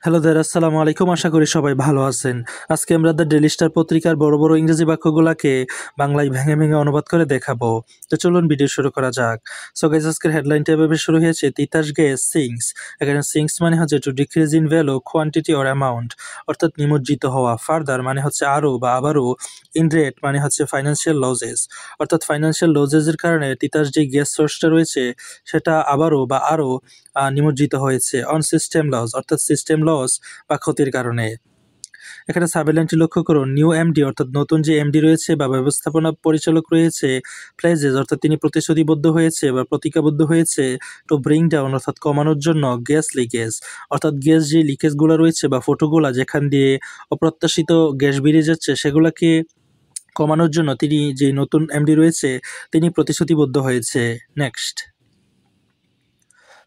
Hello দের আসসালামু আলাইকুম। আশা করি সবাই ভালো আছেন। আজকে আমরা দ্য ডেইলি স্টার পত্রিকার বড় বড় ইংরেজি বাক্যগুলোকে বাংলায় ভেঙে ভেঙে অনুবাদ করে দেখাবো। তো চলুন ভিডিও শুরু করা যাক। সো গাইস, আজকের হেডলাইনটা এভাবে শুরু হয়েছে, তিতাস গ্যাস সিঙ্কস। এখানে সিঙ্কস মানে হচ্ছে two decrease in value, quantity or amount, অর্থাৎ নিমজ্জিত হওয়া। ফার্দার মানে হচ্ছে আরও বা আবারও। ইন রেট মানে হচ্ছে ফাইন্যান্সিয়াল লসেস, অর্থাৎ ফাইন্যান্সিয়াল লসেসের কারণে তিতাস যে গ্যাস সোর্সটা রয়েছে সেটা আবারও বা আরও নিমজ্জিত হয়েছে। অন সিস্টেম লস, অর্থাৎ সিস্টেম লস বা ক্ষতির কারণে। এখানে সাবলাইনটি লক্ষ্য করুন, নিউ এমডি অর্থাৎ নতুন যে এমডি রয়েছে বা ব্যবস্থাপনা পরিচালক রয়েছে, প্লেজেস অর্থাৎ তিনি প্রতিশ্রুতিবদ্ধ হয়েছে বা প্রতিজ্ঞাবদ্ধ হয়েছে, টু ব্রিং ডাউন অর্থাৎ কমানোর জন্য, গ্যাস লিকেজ অর্থাৎ গ্যাস যে লিকেজগুলো রয়েছে বা ফটোগুলা যেখান দিয়ে অপ্রত্যাশিত গ্যাস বেরিয়ে যাচ্ছে সেগুলাকে কমানোর জন্য তিনি যে নতুন এমডি রয়েছে তিনি প্রতিশ্রুতিবদ্ধ হয়েছে। Next,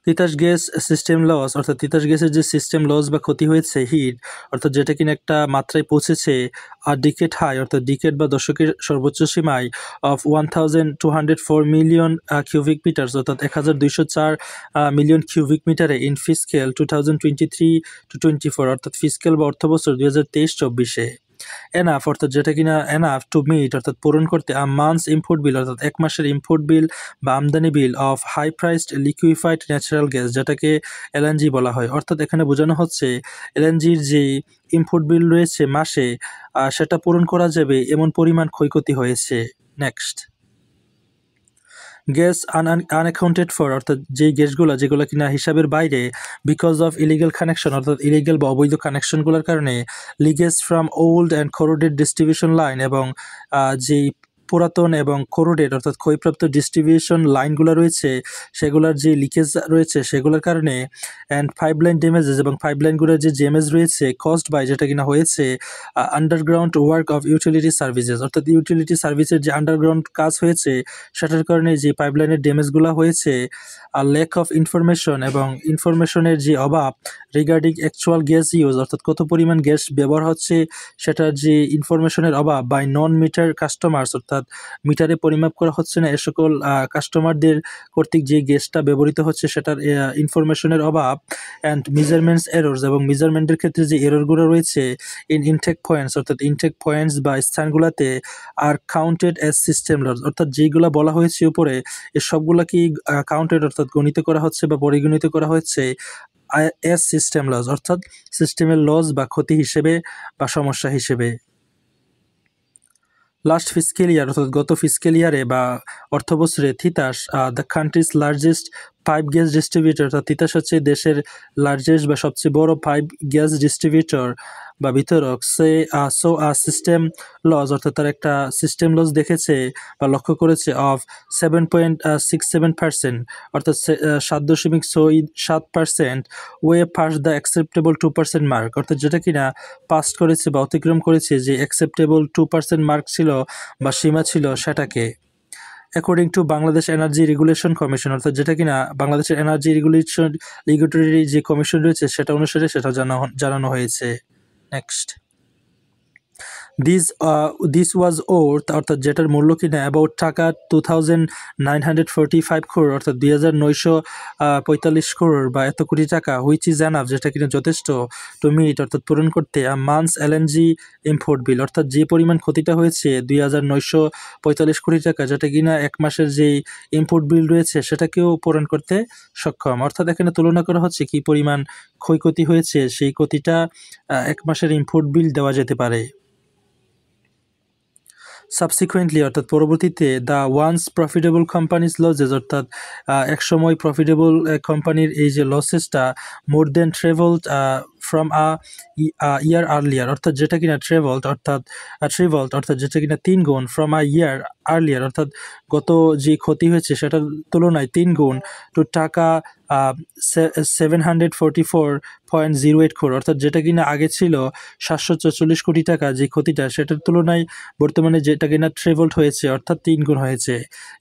Titas gas system loss অর্থাৎ তিতাস গ্যাসের যে সিস্টেম লস বা ক্ষতি হয়েছে, হিট অর্থাৎ যেটা কিনা একটা মাত্রায় পৌঁছেছে, আর ডিকেট হাই অর্থাৎ ডিকেট বা দশকের সর্বোচ্চ সীমায়, অফ 1204 মিলিয়ন কিউবিক মিটার অর্থাৎ 1204 মিলিয়ন কিউবিক মিটারে ইন ফিসক্যাল 2023-24 অর্থাৎ ফিসক্যাল বা অর্থবছর 2023-24-এ। এনাফ অর্থাৎ যেটা কিনা এনাফ টু মিট অর্থাৎ পূরণ করতে, আ মান্থস ইম্পোর্ট বিল অর্থাৎ এক মাসের ইম্পোর্ট বিল বা আমদানি bill, of high priced liquefied natural gas যেটাকে এলএনজি বলা হয়। অর্থাৎ এখানে বোঝানো হচ্ছে এলএনজির যে ইম্পোর্ট বিল রয়েছে মাসে, সেটা পূরণ করা যাবে এমন পরিমাণ ক্ষয়ক্ষতি হয়েছে। নেক্সট, গ্যাস আনঅ্যাকাউন্টেড ফর অর্থাৎ যেই গ্যাসগুলো যেগুলো কিনা হিসাবের বাইরে, বিকজ অফ ইলিগাল কানেকশন অর্থাৎ ইলিগাল বা অবৈধ কানেকশনগুলোর কারণে, leakage from old and corroded distribution line এবং যেই পুরাতন এবং করোডেড অর্থাৎ ক্ষয়প্রাপ্ত ডিস্ট্রিবিউশন লাইনগুলো রয়েছে সেগুলোর যে লিকেজ রয়েছে সেগুলোর কারণে, অ্যান্ড পাইপলাইন ড্যামেজেস এবং পাইপলাইনগুলোর যে ড্যামেজ রয়েছে, কস্ট বাই যেটা কিনা হয়েছে underground work of utility services অর্থাৎ ইউটিলিটি সার্ভিসের যে আন্ডারগ্রাউন্ড কাজ হয়েছে সেটার কারণে যে পাইপলাইনের ড্যামেজগুলো হয়েছে, আর ল্যাক অফ ইনফরমেশন এবং ইনফরমেশনের যে অভাব, রিগার্ডিং অ্যাকচুয়াল গ্যাস ইউজ অর্থাৎ কত পরিমাণ গ্যাস ব্যবহার হচ্ছে সেটার যে ইনফরমেশনের অভাব, বাই নন মিটার কাস্টমার্স অর্থাৎ মিটারে পরিমাপ করা হচ্ছে না এ সকল কাস্টমারদের কর্তৃক যে গ্যাসটা ব্যবহৃত হচ্ছে সেটার ইনফরমেশনের অভাব, অ্যান্ড মেজারমেন্টস এরর্স এবং মেজারমেন্টের ক্ষেত্রে যে এররগুলো রয়েছে, ইন ইনটেক পয়েন্টস অর্থাৎ ইনটেক পয়েন্টস বা স্থানগুলোতে, আর কাউন্টেড অ্যাজ সিস্টেম লস অর্থাৎ যেইগুলো বলা হয়েছে উপরে এ সবগুলোকেই কাউন্টেড অর্থাৎ গণিত করা হচ্ছে বা পরিগণিত করা হচ্ছে অ্যাজ সিস্টেম লস অর্থাৎ সিস্টেমের লস বা ক্ষতি হিসেবে বা সমস্যা হিসেবে। লাস্ট ফিসক্যাল ইয়ার অর্থাৎ গত ফিসক্যাল ইয়ারে বা অর্থবছরে, Titas the countries largest pipe gas distributor অর্থাৎ তিতাস হচ্ছে দেশের লার্জেস্ট বা সবচেয়ে বড় পাইপ গ্যাস ডিস্ট্রিবিউটর বা বিতরক, সিস্টেম লস অর্থাৎ তার একটা সিস্টেম লস দেখেছে বা লক্ষ্য করেছে, অফ 7.67% অর্থাৎ 7.67%, way pass the acceptable 2% mark অর্থাৎ যেটা কিনা পাস করেছে বা অতিক্রম করেছে যে অ্যাকসেপ্টেবল 2% মার্ক ছিল বা সীমা ছিল সেটাকে। According to Bangladesh energy regulation commission অর্থাৎ যেটা কিনা বাংলাদেশের এনার্জি রেগুলেটরি যে কমিশন রয়েছে সেটা অনুসারে সেটা জানানো হয়েছে। নেক্সট, দিস ওয়াজ ওর্থ অর্থাৎ যেটার মূল্য কিনা অ্যাবাউট টাকা 2945 crore অর্থাৎ 2945 crore বা এত কোটি টাকা, হুইচ ইজ এনাফ যেটা কিনা যথেষ্ট, টু মিট অর্থাৎ পূরণ করতে, আ মান্থস এলএনজি ইম্পোর্ট বিল অর্থাৎ যে পরিমাণ ক্ষতিটা হয়েছে 2945 কোটি টাকা যেটা কিনা এক মাসের যেই ইম্পোর্ট বিল রয়েছে সেটাকেও পূরণ করতে সক্ষম। অর্থাৎ এখানে তুলনা করা হচ্ছে কি পরিমাণ ক্ষয়ক্ষতি হয়েছে, সেই ক্ষতিটা এক মাসের ইম্পোর্ট বিল দেওয়া যেতে পারে। সাবসিকুয়েন্টলি অর্থাৎ পরবর্তীতে, the once profitable companies losses অর্থাৎ একসময় প্রফিটেবল কোম্পানির এই যে লসেসটা, মোর দেন ট্রেভেলড ফ্রম ইয়ার আর্লিয়ার অর্থাৎ যেটা কিনা ট্রেভেলড অর্থাৎ যেটা কিনা 3 গুণ, ফ্রম ইয়ার আর্লিয়ার অর্থাৎ গত যে ক্ষতি হয়েছে সেটার তুলনায় 3 গুণ, টু টাকা 744.08 crore অর্থাৎ যেটা কিনা আগে ছিল 744 কোটি টাকা যে ক্ষতিটা সেটার তুলনায় বর্তমানে যেটা কিনা ট্রেভেলড হয়েছে অর্থাৎ 3 গুণ হয়েছে,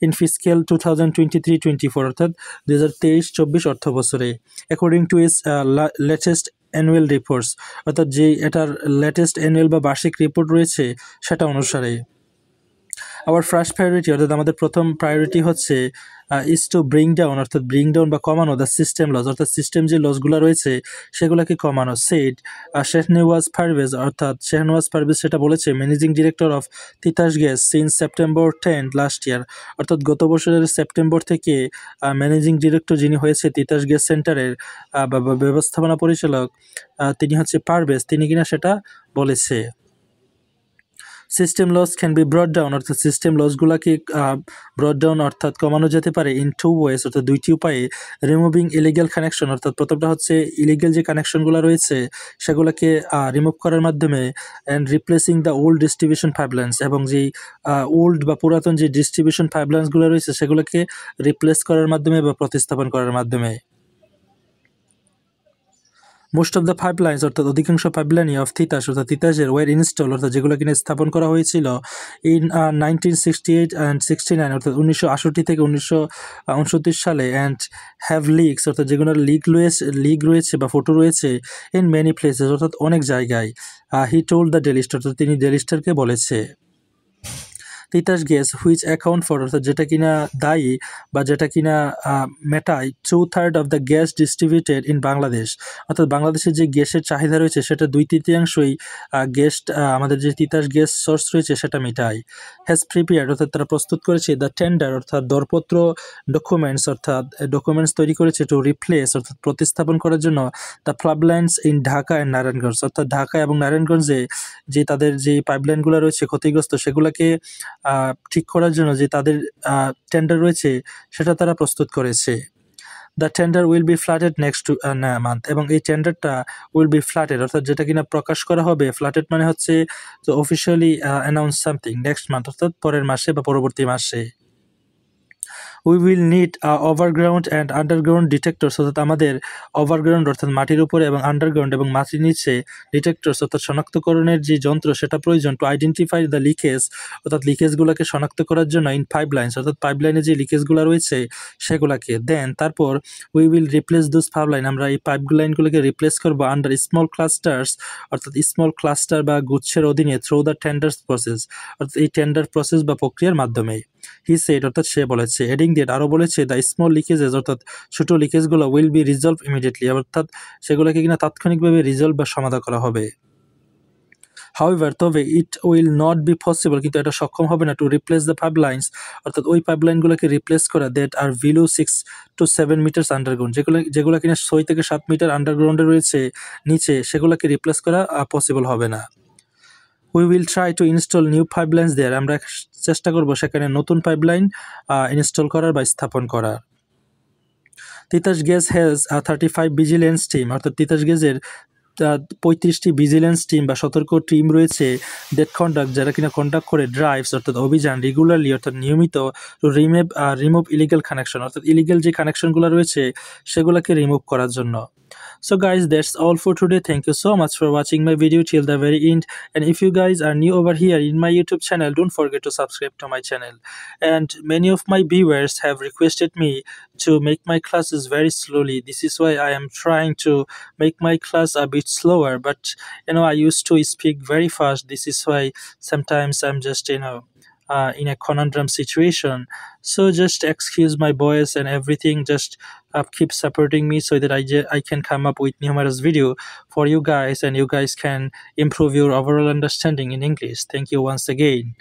ইন ফিসক্যাল 2023-24 অর্থাৎ 2023-24 অর্থ বছরে, according to its latest annual reports অর্থাৎ যে এটার লেটেস্ট অ্যানুয়াল বা বার্ষিক রিপোর্ট রয়েছে সেটা অনুসারে। আওয়ার ফার্স্ট প্রায়োরিটি অর্থাৎ আমাদের প্রথম প্রায়োরিটি হচ্ছে ইজ টু ব্রিং ডাউন অর্থাৎ ব্রিং ডাউন বা কমানো দ্য সিস্টেম লস অর্থাৎ সিস্টেম যে লসগুলো রয়েছে সেগুলোকে কমানো সেড শেহনেওয়াজ পারভেজ অর্থাৎ শেহনওয়াজ পারভেজ সেটা বলেছে managing director of Titas gas since September 10 last year অর্থাৎ গত বছরের সেপ্টেম্বর থেকে ম্যানেজিং ডিরেক্টর যিনি হয়েছে তিতাস গ্যাস সেন্টারের ব্যবস্থাপনা পরিচালক তিনি হচ্ছে পারভেজ তিনি কিনা সেটা বলেছে system loss can be brought down অর্থাৎ সিস্টেম লসগুলোকে ব্রড ডাউন অর্থাৎ কমানো যেতে পারে ইন টু ওয়েস অর্থাৎ দুইটি উপায়ে রিমুভিং ইলিগাল কানেকশন অর্থাৎ প্রথমটা হচ্ছে ইলিগাল যে কানেকশনগুলো রয়েছে সেগুলোকে রিমুভ করার মাধ্যমে and replacing the old distribution pipelines এবং যেই ওল্ড বা পুরাতন যে ডিস্ট্রিবিউশন পাইপলাইন্সগুলো রয়েছে সেগুলোকে রিপ্লেস করার মাধ্যমে বা প্রতিস্থাপন করার মাধ্যমে মোস্ট অফ দ্য পাইপলাইন্স অর্থাৎ অধিকাংশ পাইপলাইনই অফ তিতাস অর্থাৎ তিতাসের ওয়ার ইনস্টল অর্থাৎ যেগুলো কিনে স্থাপন করা হয়েছিল ইন 1968 অ্যান্ড 69 অর্থাৎ 1968 থেকে 1969 সালে অ্যান্ড হ্যাভ লিগস অর্থাৎ যেগুলোর লিগ রয়েছে বা ফটো রয়েছে ইন মেনি প্লেসেস অর্থাৎ অনেক জায়গায় he told the daily star অর্থাৎ তিনি ডেলি স্টারকে বলেছে Titas gas which account for অর্থাৎ যেটা কিনা দায়ী বা যেটা কিনা মেটায় 2/3 of the gas distributed in Bangladesh অর্থাৎ বাংলাদেশের যে গ্যাসের চাহিদা রয়েছে সেটা 2/3 গ্যাস আমাদের যে তিতাস গ্যাস সোর্স রয়েছে সেটা মেটায় হ্যাজ প্রিপেয়ার্ড অর্থাৎ তারা প্রস্তুত করেছে দ্য টেন্ডার অর্থাৎ দরপত্র ডকুমেন্টস অর্থাৎ ডকুমেন্টস তৈরি করেছে টু রিপ্লেস অর্থাৎ প্রতিস্থাপন করার জন্য the pipelines in Dhaka and Narayanganj অর্থাৎ ঢাকা এবং নারায়ণগঞ্জে যে তাদের যে পাইপলাইনগুলো রয়েছে ক্ষতিগ্রস্ত সেগুলোকে ঠিক করার জন্য যে তাদের টেন্ডার রয়েছে সেটা তারা প্রস্তুত করেছে the tender will be floated next two month এবং এই টেন্ডারটা উইল বি ফ্ল্যাটেড অর্থাৎ যেটা কিনা প্রকাশ করা হবে ফ্ল্যাটেড মানে হচ্ছে officially announce something next month অর্থাৎ পরের মাসে বা পরবর্তী মাসে we will need overground and underground detectors অর্থাৎ আমাদের ওভারগ্রাউন্ড অর্থাৎ মাটির উপরে এবং আন্ডারগ্রাউন্ড এবং মাটির নিচে ডিটেক্টরস অর্থাৎ শনাক্তকরণের যে যন্ত্র সেটা প্রয়োজন টু আইডেন্টিফাই দ্য লিকেজ অর্থাৎ লিকেজগুলোকে শনাক্ত করার জন্য ইন পাইপলাইন্স অর্থাৎ পাইপলাইনে যে লিকেজগুলো রয়েছে সেগুলোকে দেন তারপর we will replace those pipeline আমরা এই পাইপলাইনগুলোকে রিপ্লেস করবো আন্ডার স্মল ক্লাস্টার্স অর্থাৎ স্মল ক্লাস্টার বা গুচ্ছের অধীনে থ্রু দ্য টেন্ডার্স প্রসেস অর্থাৎ এই টেন্ডার প্রসেস বা প্রক্রিয়ার মাধ্যমে হি সেড অর্থাৎ সে বলেছে এডিং ডেট আরও বলেছে দ্য স্মল লিকেজেস অর্থাৎ ছোটো লিকেজগুলো উইল বি রিজলভ ইমিডিয়েটলি অর্থাৎ সেগুলোকে কিনা তাৎক্ষণিকভাবে রিজলভ বা সমাধান করা হবে হাউএভার তবে it will not be possible কিন্তু এটা সক্ষম হবে না টু রিপ্লেস দ্য পাইপলাইন্স অর্থাৎ ওই পাইপলাইনগুলোকে রিপ্লেস করা that are below 6 to 7 metres underground যেগুলো কিনা 6 থেকে 7 মিটার আন্ডারগ্রাউন্ডে রয়েছে নিচে সেগুলোকে রিপ্লেস করা পসিবল হবে না we will try to install new pipelines there আমরা চেষ্টা করব সেখানে নতুন পাইপলাইন ইনস্টল করার বা স্থাপন করার Titas gas has 35 vigilance team অর্থাৎ তিতাস গ্যাসের 35টি ভিজিলেন্স টিম বা সতর্ক টিম রয়েছে ডেট কন্ডাক্ট যারা কিনা কন্ডাক্ট করে ড্রাইভস অর্থাৎ অভিযান রেগুলারলি অর্থাৎ নিয়মিত রিমুভ ইলিগাল কানেকশন অর্থাৎ ইলিগাল যে কানেকশনগুলো রয়েছে সেগুলোকে রিমুভ করার জন্য So guys, that's all for today. Thank you so much for watching my video till the very end. And if you guys are new over here in my YouTube channel, don't forget to subscribe to my channel. And many of my viewers have requested me to make my classes very slowly. This is why I am trying to make my class a bit slower. But I used to speak very fast. This is why sometimes I'm just in a conundrum situation. So just excuse my voice and everything. Just keep supporting me so that I can come up with numerous video for you guys and you guys can improve your overall understanding in English. Thank you once again.